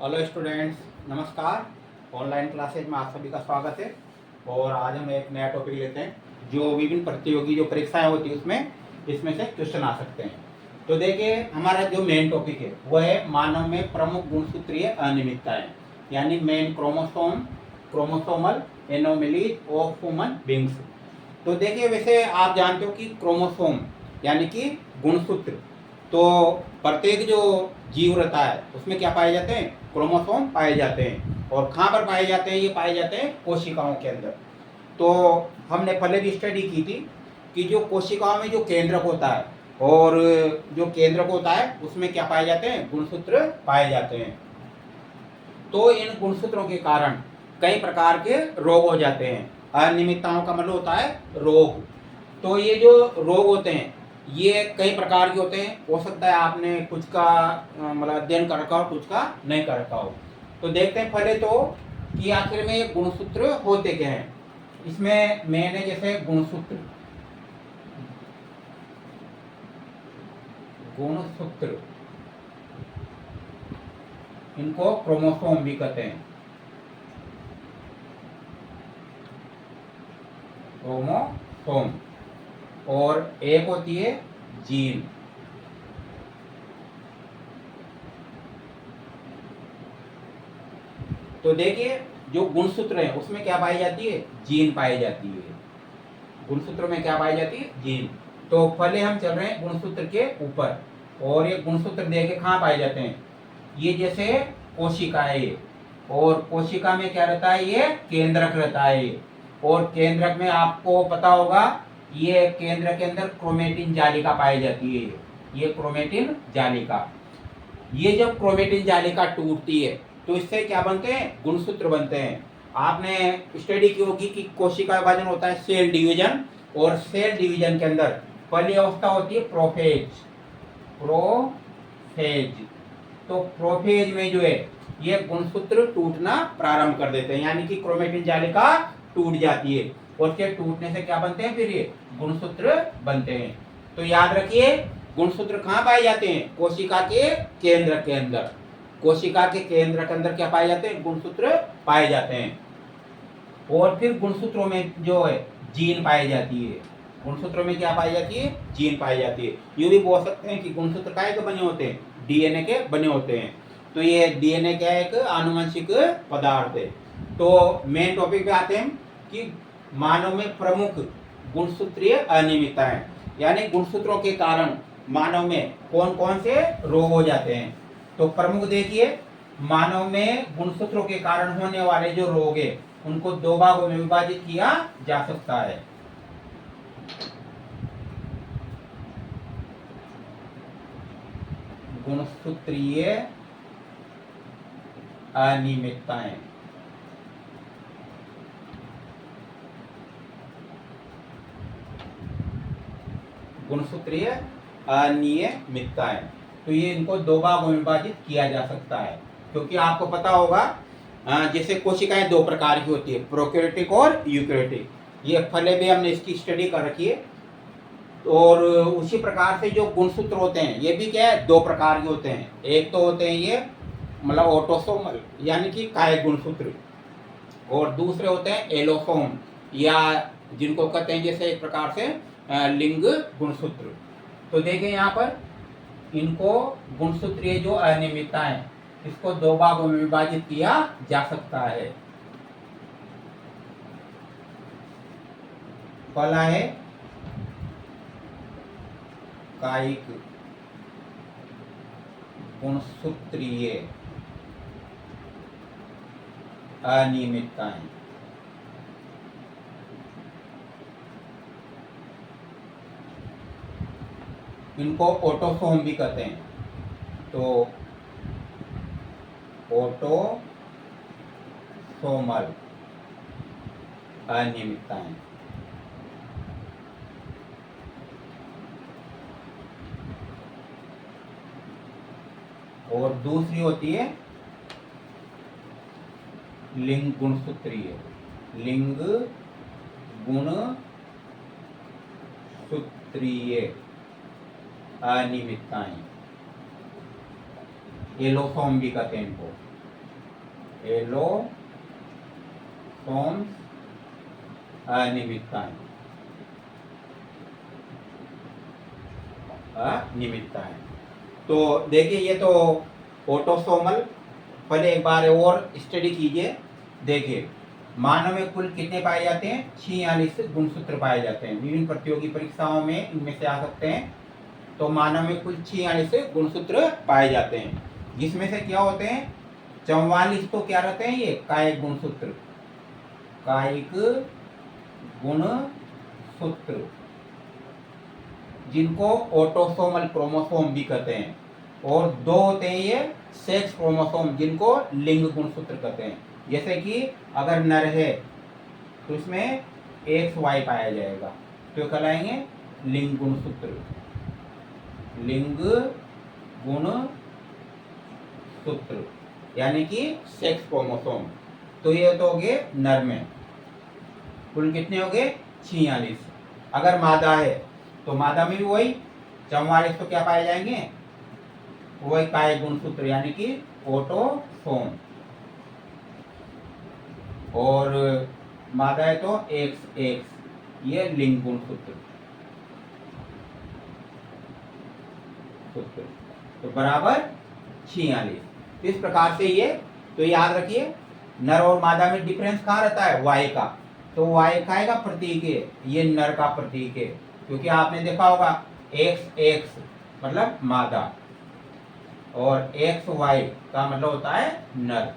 Hello students, नमस्कार। Online classes में आप सभी का स्वागत है। और आज हम एक नया टॉपिक लेते हैं जो विभिन्न प्रतियोगी जो परीक्षाएं होती है उसमें इसमें से क्वेश्चन आ सकते हैं। तो देखिए, हमारा जो मेन टॉपिक है वह है मानव में प्रमुख गुणसूत्रीय अनियमितताएं, यानी main chromosomal anomalies of human beings. तो देखिए, वैसे आप जानते हो कि क्रोमोसोम यानी कि गुणसूत्र, तो प्रत्येक जो जीव रहता है उसमें क्या पाए जाते हैं? क्रोमोसोम पाए जाते हैं। और कहाँ पर पाए जाते हैं? ये पाए जाते हैं कोशिकाओं के अंदर। तो हमने पहले भी स्टडी की थी कि जो कोशिकाओं में जो केंद्रक होता है और जो केंद्रक होता है उसमें क्या पाए जाते हैं? गुणसूत्र पाए जाते हैं। तो इन गुणसूत्रों के कारण कई प्रकार के रोग हो जाते हैं। अनियमितताओं का मतलब होता है रोग। तो ये जो रोग होते हैं ये कई प्रकार के होते हैं। हो सकता है आपने कुछ का मतलब अध्ययन कर रखा हो, कुछ का नहीं कर रखा हो। तो देखते हैं पहले तो कि आखिर में ये गुणसूत्र होते क्या हैं। इसमें मेन है जैसे गुणसूत्र गुणसूत्र इनको क्रोमोसोम भी कहते हैं। क्रोमोसोम। और एक होती है जीन। तो देखिए, जो गुणसूत्र है उसमें क्या पाई जाती है? जीन पाई जाती है। गुणसूत्र में क्या पाई जाती है? जीन। तो पहले हम चल रहे हैं गुणसूत्र के ऊपर। और ये गुणसूत्र देखे कहाँ पाए जाते हैं? ये जैसे कोशिकाएं, और कोशिका में क्या रहता है? ये केंद्रक रहता है। और केंद्रक में आपको पता होगा ये केंद्र के अंदर क्रोमेटिन जालिका पाई जाती है। ये क्रोमेटिन जालिका, ये जब क्रोमेटिन जालिका टूटती है तो इससे क्या बनते हैं? गुणसूत्र बनते हैं। आपने स्टडी की होगी कि कोशिका विभाजन होता है सेल डिवीजन, और सेल डिवीजन के अंदर पहली अवस्था होती है प्रोफेज। प्रोफेज। तो प्रोफेज में जो है ये गुणसूत्र टूटना प्रारंभ कर देते हैं, यानी कि क्रोमेटिन जालिका टूट जाती है। और उसके टूटने से क्या बनते हैं? फिर ये गुणसूत्र बनते हैं। तो याद रखिए, गुणसूत्र कहाँ पाए जाते हैं? कोशिका के केंद्र के अंदर। कोशिका के केंद्र के अंदर क्या पाए जाते हैं? गुणसूत्र पाए जाते हैं। और फिर गुणसूत्रों में जो है जीन पाई जाती है। गुणसूत्रों में क्या पाई जाती है? जीन पाई जाती है। यूं भी बोल सकते हैं कि गुणसूत्र काय के बने होते हैं? डीएनए के बने होते हैं। तो ये डीएनए क्या है? एक आनुवंशिक पदार्थ है। तो मेन टॉपिक पे आते हैं कि मानव में प्रमुख गुणसूत्रीय अनियमितताएं, यानी गुणसूत्रों के कारण मानव में कौन कौन से रोग हो जाते हैं। तो प्रमुख देखिए, मानव में गुणसूत्रों के कारण होने वाले जो रोग है उनको दो भागों में विभाजित किया जा सकता है। गुणसूत्रीय अनियमितताएं। गुणसूत्रीय अनियमितताएं, तो ये इनको दो भागों में विभाजित किया जा सकता है। क्योंकि आपको पता होगा जैसे कोशिकाएं दो प्रकार की होती है, प्रोकैरियोटिक और यूकैरियोटिक। ये पहले भी हमने इसकी स्टडी कर रखी है। और उसी प्रकार से जो गुणसूत्र होते हैं ये भी क्या है? दो प्रकार के होते हैं। एक तो होते हैं ये मतलब ऑटोसोमल यानी कि काय गुणसूत्र, और दूसरे होते हैं एलोसोम, या जिनको कहते हैं जैसे एक प्रकार से लिंग गुणसूत्र। तो देखें यहाँ पर इनको गुणसूत्रीय जो अनियमितता है इसको दो भागों में विभाजित किया जा सकता है। पहला है कायिक गुणसूत्रीय अनियमितताएं। इनको ऑटोसोम भी कहते हैं। तो ऑटोसोमल अनियमितताएं। और दूसरी होती है लिंग गुणसूत्रीय। लिंग गुणसूत्रीय अनियमितताएं, एलोसोम भी कहते हैं इनको। एलोसोम्स अनियमितताएं। अनियमितताएं तो देखिए ये तो ऑटोसोमल, पहले एक बार और स्टडी कीजिए। देखिए मानव में कुल कितने पाए जाते हैं? 46 गुणसूत्र पाए जाते हैं। विभिन्न प्रतियोगी परीक्षाओं में इनमें से आ सकते हैं। तो मानव में कुल 46 गुणसूत्र पाए जाते हैं, जिसमें से क्या होते हैं? 44 तो क्या रहते हैं? ये कायिक गुणसूत्र, कायिक गुणसूत्र, जिनको ऑटोसोमल क्रोमोसोम भी कहते हैं। और 2 होते हैं ये सेक्स क्रोमोसोम, जिनको लिंग गुणसूत्र कहते हैं। जैसे कि अगर नर है तो इसमें XY पाया जाएगा, तो कहलाएंगे लिंग गुणसूत्र, लिंग गुणसूत्र यानी कि सेक्स क्रोमोसोम। तो ये तो हो गए नर में, कुल कितने हो गए? 46। अगर मादा है तो मादा में भी वही 44 तो क्या पाए जाएंगे? वही कायिक गुणसूत्र यानी कि ऑटोसोम। और मादा है तो XX, ये लिंग गुणसूत्र। तो बराबर 46। इस प्रकार से ये, तो याद रखिए नर और मादा में डिफरेंस कहाँ रहता है? Y का। तो Y का प्रतीक है, ये नर का प्रतीक है, क्योंकि आपने देखा होगा XX मतलब मादा और XY का मतलब होता है नर।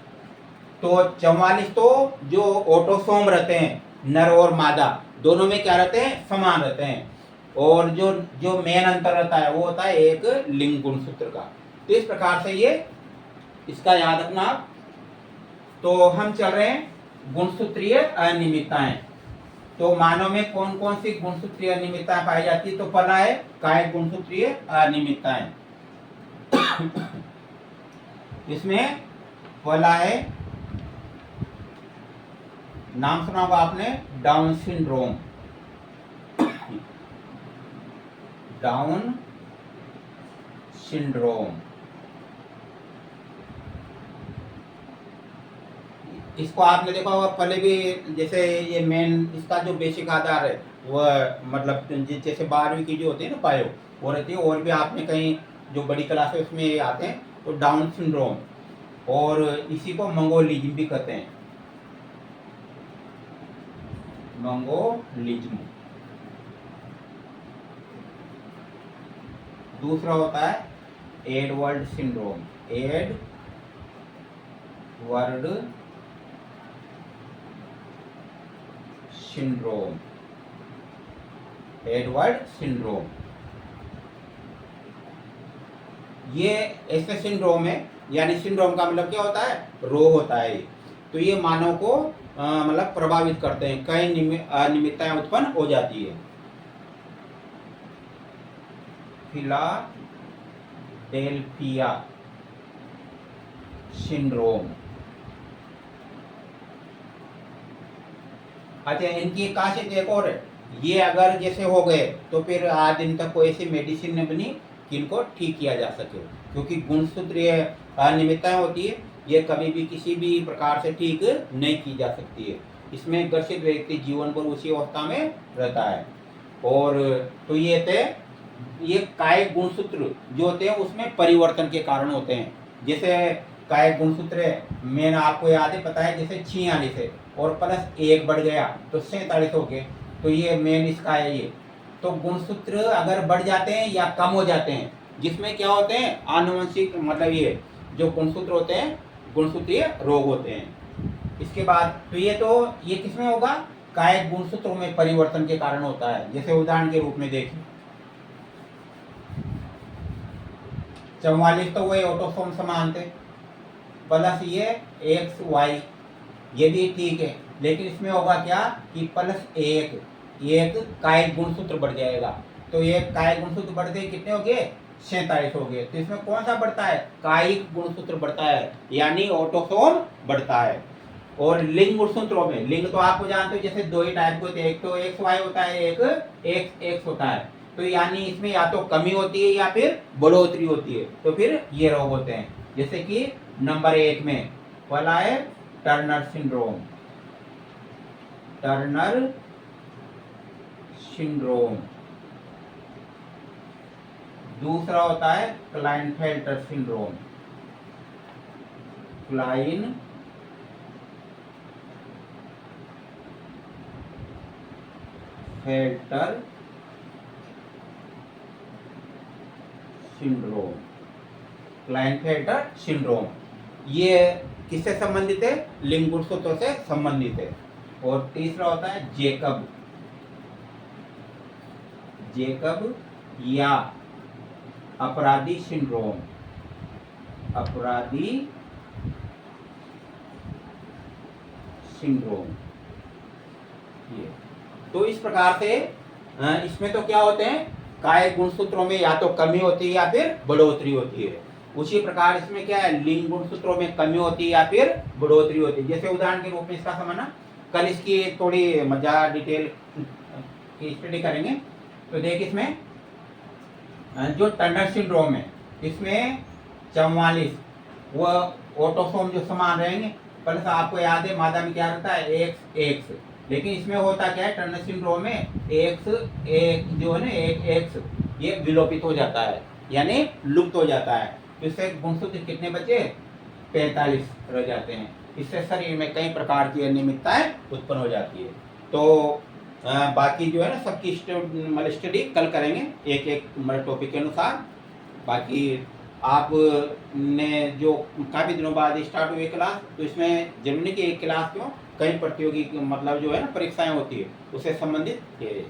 तो 44 तो जो ऑटोसोम रहते हैं नर और मादा दोनों में क्या रहते हैं? समान रहते हैं। और जो मेन अंतर रहता है वो होता है एक लिंग गुणसूत्र का। तो इस प्रकार से ये इसका याद रखना। तो हम चल रहे हैं गुणसूत्रीय अनियमितताएं। तो मानव में कौन कौन सी गुणसूत्रीय अनियमितताएं पाई जाती है? तो पहला है कायिक गुणसूत्रीय अनियमितताएं। इसमें पहला है, नाम सुना होगा आपने, डाउन सिंड्रोम। डाउन सिंड्रोम, इसको आपने देखा होगा पहले भी। जैसे ये मेन इसका जो बेसिक आधार है वह मतलब जैसे 12वीं की जो होती है ना बायो वो रहती है, और भी आपने कहीं जो बड़ी क्लास है उसमें ये आते हैं। तो डाउन सिंड्रोम, और इसी को मंगोलिज्म भी कहते हैं, मंगोलिज्म। दूसरा होता है Edward syndrome, Edward syndrome, Edward syndrome. ये ऐसे सिंड्रोम है, यानी सिंड्रोम का मतलब क्या होता है? रोग होता है। तो ये मानव को मतलब प्रभावित करते हैं, कई अनियमितताएं उत्पन्न हो जाती है। Philadelphia syndrome. अच्छा, इनकी खासियत एक और है, ये अगर जैसे हो गए तो फिर आज दिन तक कोई ऐसी मेडिसिन नहीं बनी कि इनको ठीक किया जा सके, क्योंकि गुणसूत्रीय अनियमितताएं होती है, ये कभी भी किसी भी प्रकार से ठीक नहीं की जा सकती है। इसमें ग्रसित व्यक्ति जीवन भर उसी अवस्था में रहता है। और तो ये थे ये कायिक गुणसूत्र जो होते हैं उसमें परिवर्तन के कारण होते हैं। जैसे कायिक गुणसूत्र मेन आपको याद है, पता है, जैसे 46 है और प्लस 1 बढ़ गया तो 47 हो गए। तो ये मेन इसका है ये। तो गुणसूत्र अगर बढ़ जाते हैं या कम हो जाते हैं, जिसमें क्या होते हैं? आनुवंशिक, मतलब ये जो गुणसूत्र होते हैं गुणसूत्रीय रोग होते हैं। इसके बाद तो ये किसमें होगा? कायिक गुणसूत्रों में परिवर्तन के कारण होता है। जैसे उदाहरण के रूप में देखिए 44 तो वही ऑटोसोम समान थे, प्लस ये XY, ये भी ठीक है, लेकिन इसमें होगा क्या कि प्लस एक कायिक गुणसूत्र बढ़ जाएगा। तो ये कायिक गुणसूत्र बढ़ते कितने हो गए? 47 हो गए। तो इसमें कौन सा बढ़ता है? कायिक गुणसूत्र बढ़ता है, यानी ऑटोसोम बढ़ता है। और लिंग गुणसूत्रों में, लिंग तो आपको जानते हो जैसे 2 ही टाइप के होते हैं, एक तो XY होता है, एक XX होता है। तो यानी इसमें या तो कमी होती है या फिर बढ़ोतरी होती है, तो फिर ये रोग होते हैं। जैसे कि नंबर 1 में पहला है टर्नर सिंड्रोम, टर्नर सिंड्रोम। दूसरा होता है Klinefelter syndrome, Klinefelter syndrome, Klinefelter syndrome. ये किससे संबंधित है? लिंग गुणसूत्रों से संबंधित है। और तीसरा होता है जेकब, जेकब या अपराधी सिंड्रोम, अपराधी सिंड्रोम। ये तो इस प्रकार से इसमें तो क्या होते हैं, काय गुणसूत्रों में या तो कमी होती है या फिर बढ़ोतरी होती है। उसी प्रकार इसमें क्या है, लिंग गुणसूत्रों में कमी होती है या फिर बढ़ोतरी होती है। जैसे उदाहरण के रूप में इसका समझना, कल इसकी थोड़ी मजा डिटेल की स्टडी करेंगे। तो देख इसमें जो टर्नर सिंड्रोम है इसमें 44 वो ऑटोसोम जो समान रहेंगे। प्लस आपको याद है मादा में क्या रहता है, एक्स एक्स। लेकिन इसमें होता क्या है, टर्नर सिंड्रोम में एक्स एक जो है ना, एक एक्स ये विलोपित हो जाता है, यानी लुप्त हो जाता है। तो इससे गुणसूत्र कितने बचे, 45 रह जाते हैं। इससे शरीर में कई प्रकार की अनियमितताएं उत्पन्न हो जाती है। तो बाकी जो है ना सबकी स्टडी कल करेंगे एक एक टॉपिक के अनुसार। बाकी आपने जो काफ़ी दिनों बाद स्टार्ट हुई क्लास, तो इसमें जरूरी की एक क्लास क्यों, कई प्रतियोगी मतलब जो है ना परीक्षाएं होती है उससे संबंधित ये